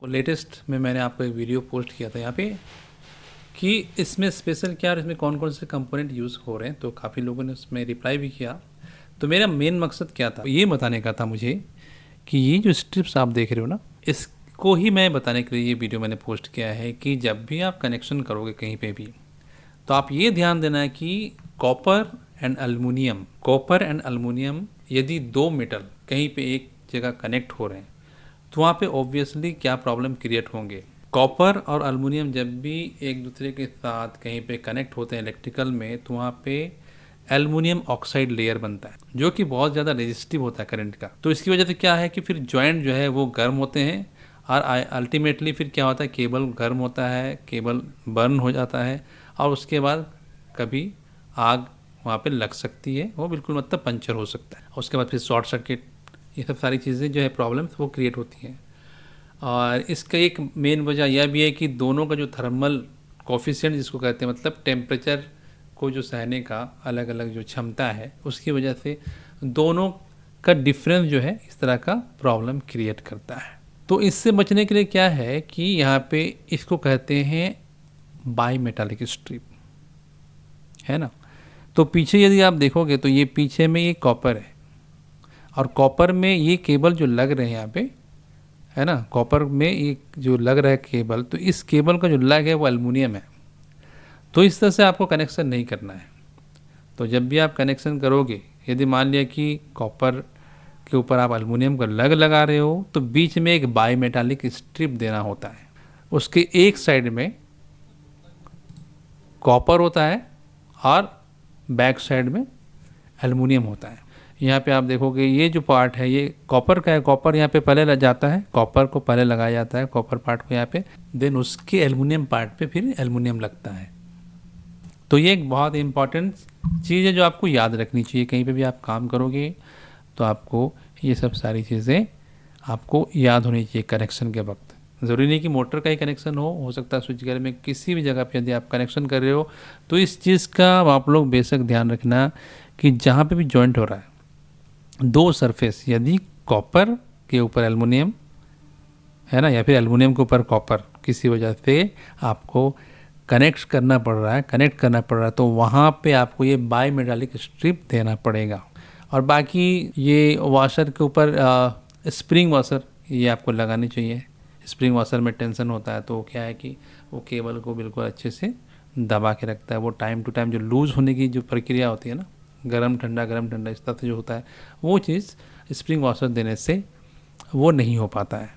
वो लेटेस्ट में मैंने आपको एक वीडियो पोस्ट किया था यहाँ पे कि इसमें स्पेशल क्या और इसमें कौन कौन से कंपोनेंट यूज़ हो रहे हैं, तो काफ़ी लोगों ने उसमें रिप्लाई भी किया। तो मेरा मेन मकसद क्या था, ये बताने का था मुझे कि ये जो स्ट्रिप्स आप देख रहे हो ना, इसको ही मैं बताने के लिए ये वीडियो मैंने पोस्ट किया है कि जब भी आप कनेक्शन करोगे कहीं पे भी, तो आप ये ध्यान देना है कि कॉपर एंड अलुमिनियम यदि दो मेटल कहीं पे एक जगह कनेक्ट हो रहे हैं तो वहाँ पे ऑब्वियसली क्या प्रॉब्लम क्रिएट होंगे। कॉपर और अलुमिनियम जब भी एक दूसरे के साथ कहीं पे कनेक्ट होते हैं इलेक्ट्रिकल में, तो वहाँ पे एल्युमिनियम ऑक्साइड लेयर बनता है जो कि बहुत ज़्यादा रेजिस्टिव होता है करंट का। तो इसकी वजह से क्या है कि फिर जॉइंट जो है वो गर्म होते हैं और अल्टीमेटली फिर क्या होता है, केबल गर्म होता है, केबल बर्न हो जाता है और उसके बाद कभी आग वहाँ पे लग सकती है, वो बिल्कुल मतलब पंचर हो सकता है। उसके बाद फिर शॉर्ट सर्किट, ये सब सारी चीज़ें जो है प्रॉब्लम्स वो क्रिएट होती हैं। और इसका एक मेन वजह यह भी है कि दोनों का जो थर्मल कोफिशिएंट जिसको कहते हैं, मतलब टेम्परेचर को जो सहने का अलग अलग जो क्षमता है, उसकी वजह से दोनों का डिफरेंस जो है इस तरह का प्रॉब्लम क्रिएट करता है। तो इससे बचने के लिए क्या है कि यहाँ पे इसको कहते हैं बाई मेटालिक स्ट्रिप, है ना। तो पीछे यदि आप देखोगे तो ये पीछे में ये कॉपर है और कॉपर में ये केबल जो लग रहे हैं यहाँ पे, है ना, कॉपर में ये जो लग रहा है केबल, तो इस केबल का जो लग है वो एल्युमिनियम है। तो इस तरह से आपको कनेक्शन नहीं करना है। तो जब भी आप कनेक्शन करोगे, यदि मान लिया कि कॉपर के ऊपर आप एल्युमिनियम का लग लगा रहे हो, तो बीच में एक बाई मेटालिक स्ट्रिप देना होता है। उसके एक साइड में कॉपर होता है और बैक साइड में एल्युमिनियम होता है। यहाँ पे आप देखोगे ये जो पार्ट है ये कॉपर का है, कॉपर यहाँ पे पहले लग जाता है, कॉपर को पहले लगाया जाता है, कॉपर पार्ट को यहाँ पे, देन उसके एल्युमिनियम पार्ट पे फिर एल्युमिनियम लगता है। तो ये एक बहुत इंपॉर्टेंट चीज़ है जो आपको याद रखनी चाहिए। कहीं पे भी आप काम करोगे तो आपको ये सब सारी चीज़ें आपको याद होनी चाहिए कनेक्शन के वक्त। ज़रूरी नहीं कि मोटर का ही कनेक्शन हो सकता है स्विच गेयर में किसी भी जगह पे यदि आप कनेक्शन कर रहे हो तो इस चीज़ का आप लोग बेशक ध्यान रखना कि जहाँ पे भी जॉइंट हो रहा है, दो सरफेस, यदि कॉपर के ऊपर एल्युमिनियम है ना, या फिर एल्युमिनियम के ऊपर कॉपर, किसी वजह से आपको कनेक्ट करना पड़ रहा है तो वहाँ पे आपको ये बाई मेटालिक स्ट्रिप देना पड़ेगा। और बाकी ये वॉशर के ऊपर स्प्रिंग वॉशर ये आपको लगानी चाहिए। स्प्रिंग वॉशर में टेंशन होता है तो क्या है कि वो केबल को बिल्कुल अच्छे से दबा के रखता है। वो टाइम टू टाइम जो लूज़ होने की जो प्रक्रिया होती है ना, गरम ठंडा इस तरह से जो होता है, वो चीज़ स्प्रिंग वॉशर देने से वो नहीं हो पाता है।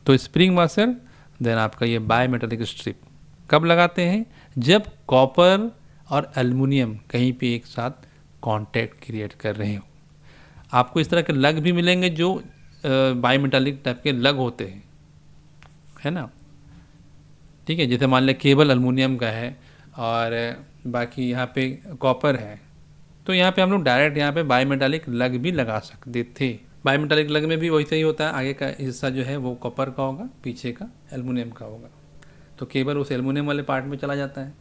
तो स्प्रिंग वॉशर देन आपका ये बाई मेटालिक स्ट्रिप कब लगाते हैं, जब कॉपर और एल्युमिनियम कहीं पे एक साथ कांटेक्ट क्रिएट कर रहे हो। आपको इस तरह के लग भी मिलेंगे जो बाई मेटालिक टाइप के लग होते हैं, है ना, ठीक है। जैसे मान लें केबल एल्युमिनियम का है और बाकी यहाँ पे कॉपर है, तो यहाँ पे हम लोग डायरेक्ट यहाँ पे बाई मेटालिक लग भी लगा सकते थे। बाई मेटालिक लग में भी वैसे ही होता है, आगे का हिस्सा जो है वो कॉपर का होगा, पीछे का एल्युमिनियम का होगा। तो केबल उस एल्युमिनियम वाले पार्ट में चला जाता है,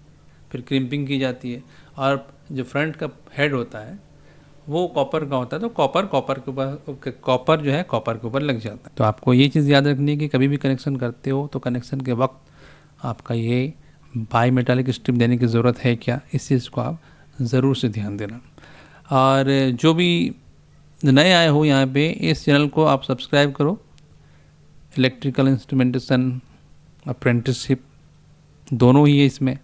फिर क्रिम्पिंग की जाती है और जो फ्रंट का हेड होता है वो कॉपर का होता है, तो कॉपर जो है कॉपर के ऊपर लग जाता है। तो आपको ये चीज़ याद रखनी है कि कभी भी कनेक्शन करते हो तो कनेक्शन के वक्त आपका ये बाई मेटालिक स्ट्रिप देने की ज़रूरत है क्या, इस चीज़ को आप ज़रूर से ध्यान देना। और जो भी नए आए हो यहाँ पे, इस चैनल को आप सब्सक्राइब करो। इलेक्ट्रिकल इंस्ट्रूमेंटेशन अप्रेंटिसशिप दोनों ही है इसमें।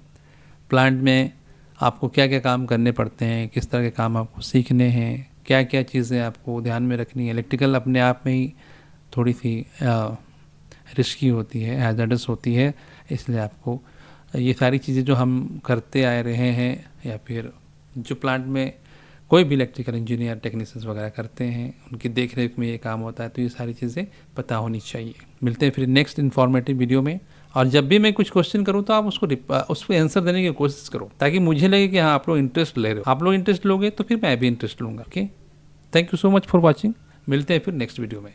प्लांट में आपको क्या क्या काम करने पड़ते हैं, किस तरह के काम आपको सीखने हैं, क्या क्या चीज़ें आपको ध्यान में रखनी है। इलेक्ट्रिकल अपने आप में ही थोड़ी सी रिस्की होती है, हैज़र्डस होती है, इसलिए आपको ये सारी चीज़ें जो हम करते आए रहे हैं या फिर जो प्लांट में कोई भी इलेक्ट्रिकल इंजीनियर टेक्नीशियंस वगैरह करते हैं उनकी देख रेख में ये काम होता है, तो ये सारी चीज़ें पता होनी चाहिए। मिलते हैं फिर नेक्स्ट इन्फॉर्मेटिव वीडियो में। और जब भी मैं कुछ क्वेश्चन करूँ तो आप उसको आंसर देने की कोशिश करो, ताकि मुझे लगे कि हाँ आप लोग इंटरेस्ट ले रहे हो। आप लोग इंटरेस्ट लोगे तो फिर मैं भी इंटरेस्ट लूँगा। Okay, thank you so much for watching. मिलते हैं फिर नेक्स्ट वीडियो में।